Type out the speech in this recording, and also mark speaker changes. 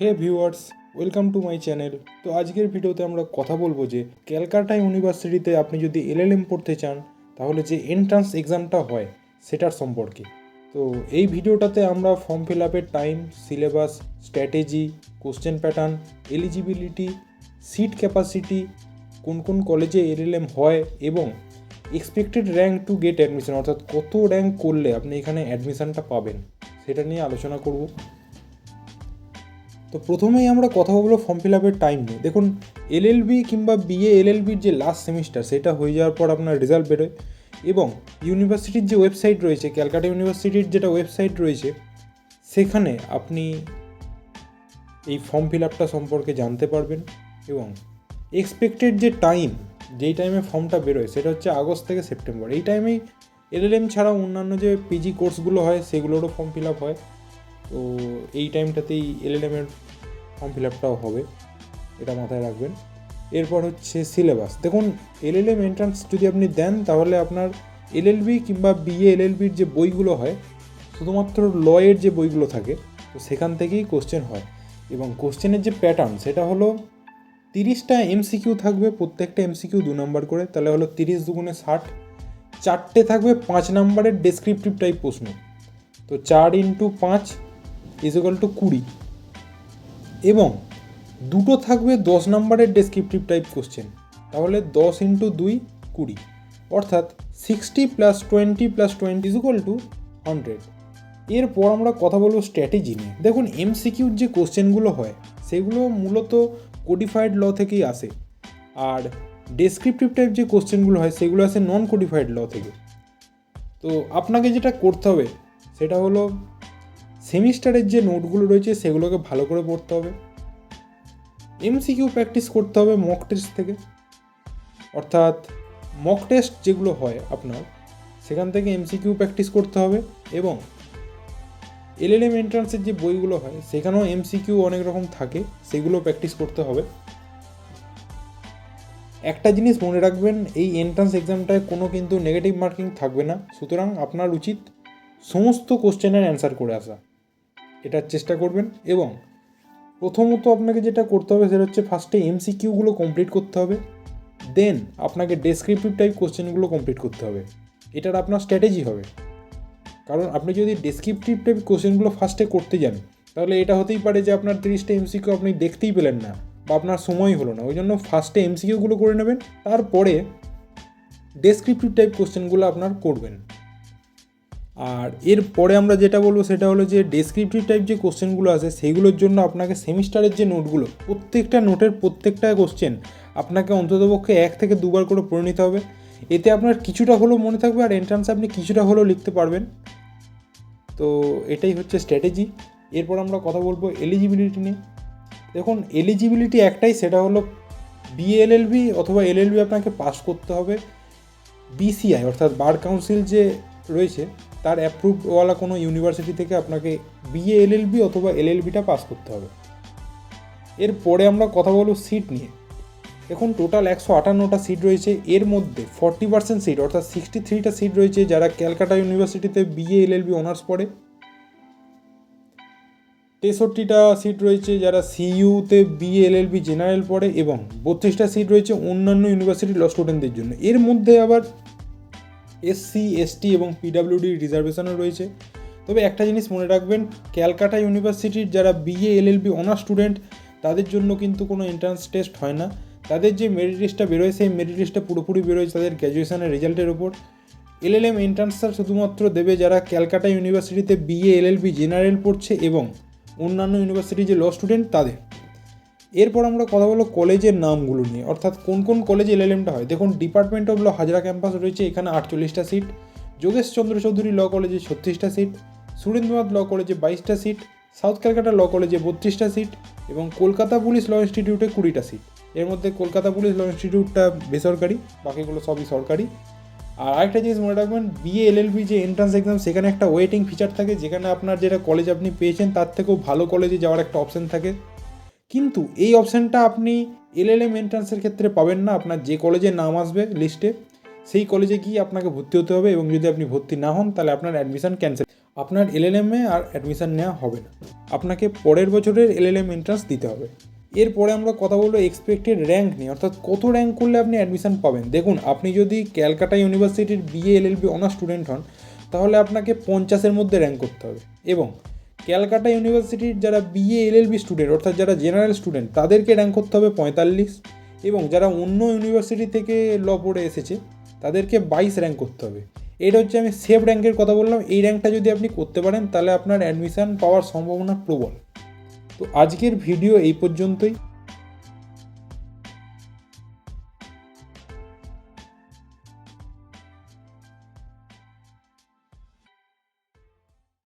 Speaker 1: Hey viewers, welcome to my channel. তো আজকের ভিডিওতে আমরা কথা বলবো যে ক্যালকাটা ইউনিভার্সিটিতে আপনি যদি এলএলএম পড়তে চান তাহলে যে এন্ট্রান্স এক্সামটা হয় সেটার সম্পর্কে। তো এই ভিডিওটাতে আমরা ফর্ম ফিল আপের time, syllabus, strategy, question pattern, eligibility, seat capacity, কোন কোন কলেজে এলএলএম হয় এবং expected rank to get admission, অর্থাৎ কত র্যাঙ্ক করলে আপনি এখানে অ্যাডমিশনটা পাবেন সেটা নিয়ে আলোচনা করব। তো প্রথমেই আমরা কথা বলবো ফর্ম ফিল আপের টাইম নিয়ে। দেখুন, এলএলবি কিংবা বিএ এলএলবির যে লাস্ট সেমিস্টার সেটা হয়ে যাওয়ার পর আপনার রেজাল্ট বেরোয় এবং ইউনিভার্সিটির যে ওয়েবসাইট রয়েছে, ক্যালকাটা ইউনিভার্সিটির যেটা ওয়েবসাইট রয়েছে, সেখানে আপনি এই ফর্ম ফিল আপটা সম্পর্কে জানতে পারবেন এবং এক্সপেক্টেড যে টাইম, যেই টাইমে ফর্মটা বেরোয় সেটা হচ্ছে আগস্ট থেকে সেপ্টেম্বর। এই টাইমেই এলএলএম ছাড়াও অন্যান্য যে পিজি কোর্সগুলো হয় সেগুলোরও ফর্ম ফিল আপ হয়। তো এই টাইমটাতেই এলএলএমের ফর্ম ফিল আপটাও হবে, এটা মাথায় রাখবেন। এরপর হচ্ছে সিলেবাস। দেখুন, এলএলএম এন্ট্রান্স যদি আপনি দেন তাহলে আপনার এলএলবি কিংবা বিএ এলএলবির যে বইগুলো হয়, শুধুমাত্র লয়ের যে বইগুলো থাকে, তো সেখান থেকেই কোশ্চেন হয় এবং কোশ্চেনের যে প্যাটার্ন সেটা হলো 30টা এমসিকিউ থাকবে, প্রত্যেকটা এমসিকিউ 2 নম্বর করে, তাহলে হলো 30 দুগুণে 60। 4টে থাকবে 5 নম্বরের ডেসক্রিপটিভ টাইপ প্রশ্ন, তো 4 ইন্টু 5 = 20 এবং 2টো থাকবে 10 নম্বরের ডেসক্রিপটিভ টাইপ কোশ্চেন, তাহলে 10 ইন্টু 2 20, অর্থাৎ 60 + 20 + 20 = 100। এরপর আমরা কথা বলবো স্ট্র্যাটেজি নিয়ে। দেখুন, এমসিকিউর যে কোশ্চেনগুলো হয় সেগুলো মূলত কোডিফাইড ল থেকেই আসে, আর ডেসক্রিপটিভ টাইপ যে কোশ্চেনগুলো হয় সেগুলো আসে নন কোডিফাইড ল থেকে। তো আপনাকে যেটা করতে হবে সেটা হলো সেমিস্টারের যে নোটগুলো রয়েছে সেগুলোকে ভালো করে পড়তে হবে, এমসিকিউ প্র্যাকটিস করতে হবে মক টেস্ট থেকে, অর্থাৎ মক টেস্ট যেগুলো হয় আপনার সেখান থেকে এমসিকিউ প্র্যাকটিস করতে হবে এবং এলএলএম এন্ট্রান্সের যে বইগুলো হয় সেখানেও এমসিকিউ অনেক রকম থাকে, সেগুলো প্র্যাকটিস করতে হবে। একটা জিনিস মনে রাখবেন, এই এন্ট্রান্স এক্সামটায় কোনো কিন্তু নেগেটিভ মার্কিং থাকবে না, সুতরাং আপনার উচিত সমস্ত কোশ্চেনের অ্যান্সার করে আসা, এটার চেষ্টা করবেন। এবং প্রথমত আপনাকে যেটা করতে হবে সেটা হচ্ছে ফার্স্টে এমসিকিউগুলো কমপ্লিট করতে হবে, দেন আপনাকে ডেসক্রিপটিভ টাইপ কোশ্চেনগুলো কমপ্লিট করতে হবে। এটার আপনার স্ট্র্যাটেজি হবে, কারণ আপনি যদি ডেসক্রিপটিভ টাইপ কোশ্চেনগুলো ফার্স্টে করতে যান তাহলে এটা হতেই পারে যে আপনার 30টা এমসিকিউ আপনি দেখতেই পেলেন না বা আপনার সময় হলো না। ওই জন্য ফার্স্টে এমসিকিউগুলো করে নেবেন, তারপরে ডেসক্রিপটিভ টাইপ কোশ্চেনগুলো আপনার করবেন। আর এরপরে আমরা যেটা বলবো সেটা হলো যে ডেসক্রিপটিভ টাইপ যে কোশ্চেনগুলো আছে সেইগুলোর জন্য আপনাকে সেমিস্টারের যে নোটগুলো, প্রত্যেকটা নোটের প্রত্যেকটা কোশ্চেন আপনাকে অন্ততপক্ষে 1 থেকে 2বার করে পড়ে নিতে হবে। এতে আপনার কিছুটা হলেও মনে থাকবে আর এন্ট্রান্সে আপনি কিছুটা হলেও লিখতে পারবেন। তো এটাই হচ্ছে স্ট্র্যাটেজি। এরপর আমরা কথা বলবো এলিজিবিলিটি নিয়ে। দেখুন, এলিজিবিলিটি একটাই, সেটা হলো বিএলএলবি অথবা এলএলবি আপনাকে পাস করতে হবে বিসিআই, অর্থাৎ বার কাউন্সিল যে রয়েছে তার অ্যাপ্রুভওয়ালা কোনো ইউনিভার্সিটি থেকে আপনাকে বিএ এলএলবি অথবা এলএলবিটা পাস করতে হবে। এরপরে আমরা কথা বলবো সিট নিয়ে। দেখুন, টোটাল 158টা সিট রয়েছে, এর মধ্যে 40% সিট অর্থাৎ 63টা সিট রয়েছে যারা ক্যালকাটা ইউনিভার্সিটিতে বিএ এলএলবি অনার্স পড়ে, 63টা সিট রয়েছে যারা সিইউতে বিএ এলএলবি জেনারেল পড়ে এবং 32টা সিট রয়েছে অন্যান্য ইউনিভার্সিটির ল স্টুডেন্টদের জন্য। এর মধ্যে আবার এসসি, এসটি এবং পিডাব্লিউডি রিজার্ভেশনও রয়েছে। তবে একটা জিনিস মনে রাখবেন, ক্যালকাটা ইউনিভার্সিটির যারা বিএ এলএলবি অনার্স স্টুডেন্ট তাদের জন্য কিন্তু কোনো এন্ট্রান্স টেস্ট হয় না। তাদের যে মেরিট লিস্টটা বেরোয় সেই মেরিট লিস্টটা পুরোপুরি বেরোয় তাদের গ্র্যাজুয়েশনের রেজাল্টের ওপর। এলএলএম এন্ট্রান্সটা শুধুমাত্র দেবে যারা ক্যালকাটা ইউনিভার্সিটিতে বিএ এলএলবি জেনারেল পড়ছে এবং অন্যান্য ইউনিভার্সিটির যে ল স্টুডেন্ট তাদের। এরপর আমরা কথা বলবো কলেজের নামগুলো নিয়ে, অর্থাৎ কোন কোন কলেজে এলএলএমটা হয়। দেখুন, department of law Hazra campus রয়েছে, এখানে 48টা সিট, যোগেশচন্দ্র চৌধুরী ল কলেজে 36টা সিট, সুরেন্দ্রনাথ ল কলেজে 22টা সিট, সাউথ ক্যালকাটা ল কলেজে 32টা সিট এবং কলকাতা পুলিশ ল ইনস্টিটিউটে 20টা সিট। এর মধ্যে কলকাতা পুলিশ ল ইনস্টিটিউটটা বেসরকারি, বাকিগুলো সবই সরকারি। আর আরেকটা জিনিস মনে রাখবেন, বিএ এলএলবি যে এন্ট্রান্স এক্সাম সেখানে একটা ওয়েটিং ফিচার থাকে, যেখানে আপনার যেটা কলেজ আপনি পেয়েছেন তার থেকেও ভালো কলেজে যাওয়ার একটা অপশান থাকে, কিন্তু এই অপশানটা আপনি এলএলএম এন্ট্রান্সের ক্ষেত্রে পাবেন না। আপনার যে কলেজের নাম আসবে লিস্টে সেই কলেজে গিয়ে আপনাকে ভর্তি হতে হবে এবং যদি আপনি ভর্তি না হন তাহলে আপনার অ্যাডমিশন ক্যান্সেল। আপনার এলএলএমে আর অ্যাডমিশান নেওয়া হবে না, আপনাকে পরের বছরের এলএলএম এন্ট্রান্স দিতে হবে। এরপরে আমরা কথা বলবো এক্সপেক্টেড র্যাঙ্ক নিয়ে, অর্থাৎ কত র্যাঙ্ক করলে আপনি অ্যাডমিশান পাবেন। দেখুন, আপনি যদি ক্যালকাটা ইউনিভার্সিটির বিএ এলএলবি অনার্স স্টুডেন্ট হন, তাহলে আপনাকে 50-এর মধ্যে র্যাঙ্ক করতে হবে। এবং ক্যালকাটা ইউনিভার্সিটির যারা বিএ এলএলবি স্টুডেন্ট, অর্থাৎ যারা জেনারেল স্টুডেন্ট, তাদেরকে র্যাঙ্ক করতে হবে 45। এবং যারা অন্য ইউনিভার্সিটি থেকে ল পড়ে এসেছে, তাদেরকে 22 র্যাঙ্ক করতে হবে। এটা হচ্ছে আমি সেফ র্যাঙ্কের কথা বললাম। এই র্যাঙ্কটা যদি আপনি করতে পারেন, তাহলে আপনার অ্যাডমিশান পাওয়ার সম্ভাবনা প্রবল। তো আজকের ভিডিও এই পর্যন্তই।